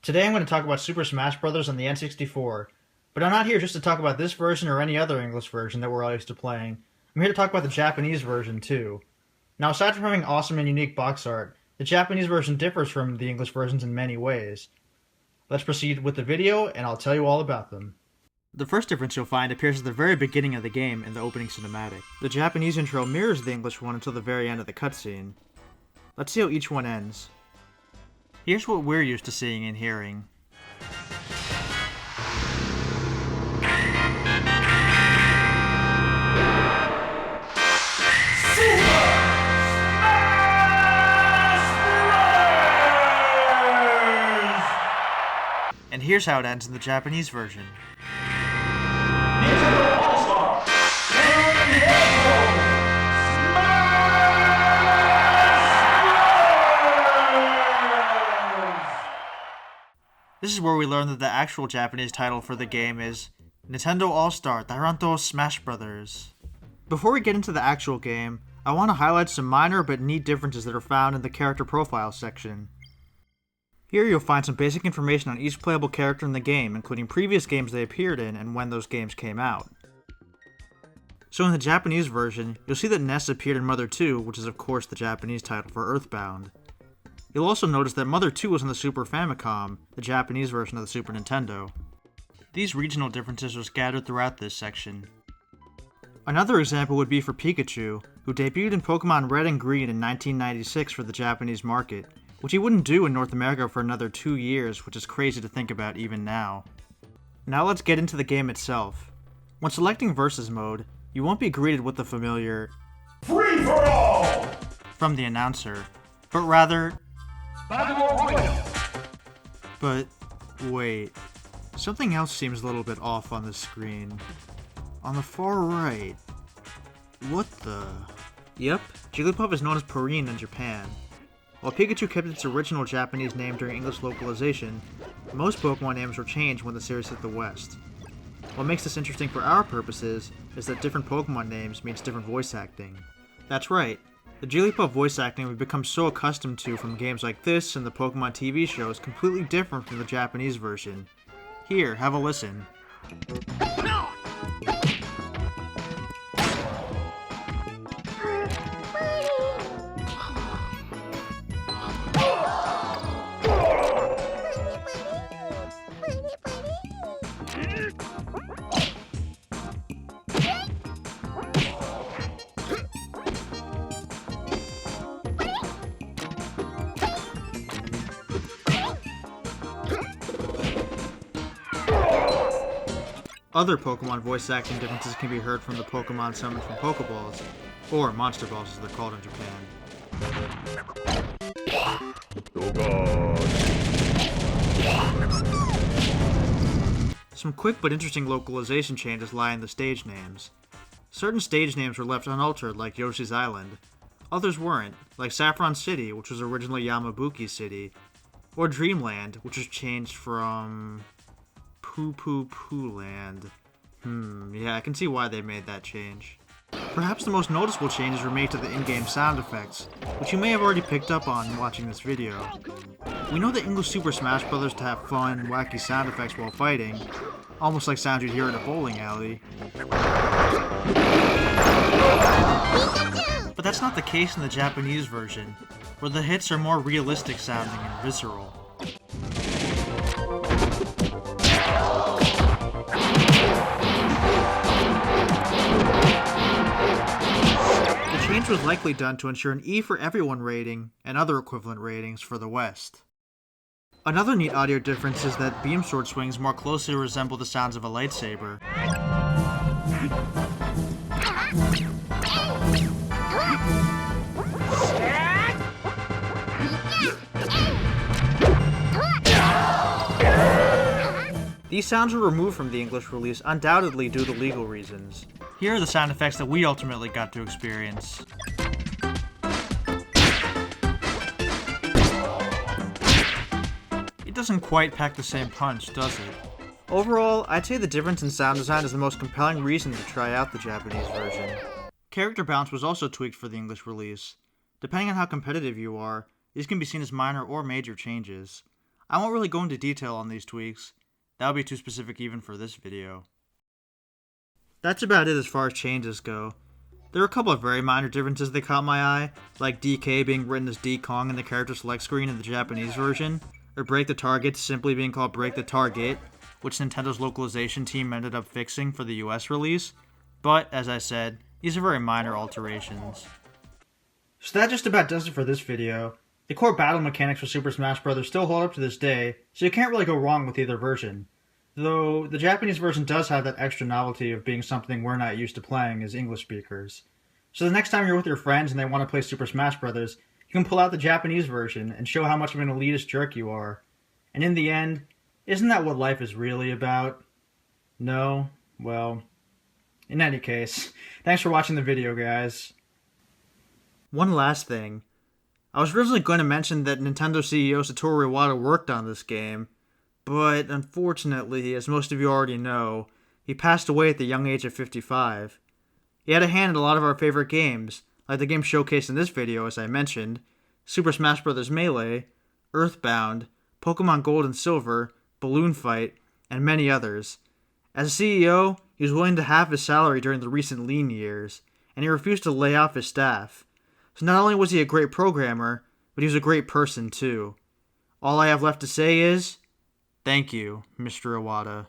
Today I'm going to talk about Super Smash Bros. On the N64, but I'm not here just to talk about this version or any other English version that we're all used to playing. I'm here to talk about the Japanese version too. Now, aside from having awesome and unique box art, the Japanese version differs from the English versions in many ways. Let's proceed with the video, and I'll tell you all about them. The first difference you'll find appears at the very beginning of the game in the opening cinematic. The Japanese intro mirrors the English one until the very end of the cutscene. Let's see how each one ends. Here's what we're used to seeing and hearing. And here's how it ends in the Japanese version. This is where we learn that the actual Japanese title for the game is Nintendo All-Star Untitled Smash Bros. Before we get into the actual game, I want to highlight some minor but neat differences that are found in the character profile section. Here you'll find some basic information on each playable character in the game, including previous games they appeared in and when those games came out. So in the Japanese version, you'll see that Ness appeared in Mother 2, which is of course the Japanese title for Earthbound. You'll also notice that Mother 2 was on the Super Famicom, the Japanese version of the Super Nintendo. These regional differences are scattered throughout this section. Another example would be for Pikachu, who debuted in Pokemon Red and Green in 1996 for the Japanese market, which he wouldn't do in North America for another 2 years, which is crazy to think about even now. Now let's get into the game itself. When selecting Versus Mode, you won't be greeted with the familiar "Free for all!" from the announcer, but rather But wait, something else seems a little bit off on the screen. On the far right, what the? Yep, Jigglypuff is known as Perrine in Japan. While Pikachu kept its original Japanese name during English localization, most Pokemon names were changed when the series hit the West. What makes this interesting for our purposes is that different Pokemon names means different voice acting. That's right, the Jigglypuff voice acting we've become so accustomed to from games like this and the Pokemon TV show is completely different from the Japanese version. Here, have a listen. Other Pokemon voice acting differences can be heard from the Pokemon summoned from Pokeballs, or Monster Balls as they're called in Japan. Some quick but interesting localization changes lie in the stage names. Certain stage names were left unaltered, like Yoshi's Island. Others weren't, like Saffron City, which was originally Yamabuki City, or Dreamland, which was changed from Poo Poo Poo Land. Yeah, I can see why they made that change. Perhaps the most noticeable changes were made to the in-game sound effects, which you may have already picked up on watching this video. We know the English Super Smash Bros. To have fun, wacky sound effects while fighting, almost like sounds you'd hear in a bowling alley. But that's not the case in the Japanese version, where the hits are more realistic sounding and visceral. The change was likely done to ensure an E for Everyone rating and other equivalent ratings for the West. Another neat audio difference is that beam sword swings more closely resemble the sounds of a lightsaber. These sounds were removed from the English release undoubtedly due to legal reasons. Here are the sound effects that we ultimately got to experience. It doesn't quite pack the same punch, does it? Overall, I'd say the difference in sound design is the most compelling reason to try out the Japanese version. Character balance was also tweaked for the English release. Depending on how competitive you are, these can be seen as minor or major changes. I won't really go into detail on these tweaks. That would be too specific even for this video. That's about it as far as changes go. There are a couple of very minor differences that caught my eye, like DK being written as D Kong in the character select screen in the Japanese version, or Break the Target simply being called Break the Target, which Nintendo's localization team ended up fixing for the US release. But, as I said, these are very minor alterations. So that just about does it for this video. The core battle mechanics for Super Smash Bros. Still hold up to this day, so you can't really go wrong with either version. Though, the Japanese version does have that extra novelty of being something we're not used to playing as English speakers. So the next time you're with your friends and they want to play Super Smash Bros., you can pull out the Japanese version and show how much of an elitist jerk you are. And in the end, isn't that what life is really about? No? Well, in any case, thanks for watching the video, guys. One last thing. I was originally going to mention that Nintendo CEO Satoru Iwata worked on this game, but unfortunately, as most of you already know, he passed away at the young age of 55. He had a hand in a lot of our favorite games, like the game showcased in this video as I mentioned, Super Smash Bros. Melee, Earthbound, Pokemon Gold and Silver, Balloon Fight, and many others. As a CEO, he was willing to halve his salary during the recent lean years, and he refused to lay off his staff. So not only was he a great programmer, but he was a great person too. All I have left to say is, thank you, Mr. Iwata.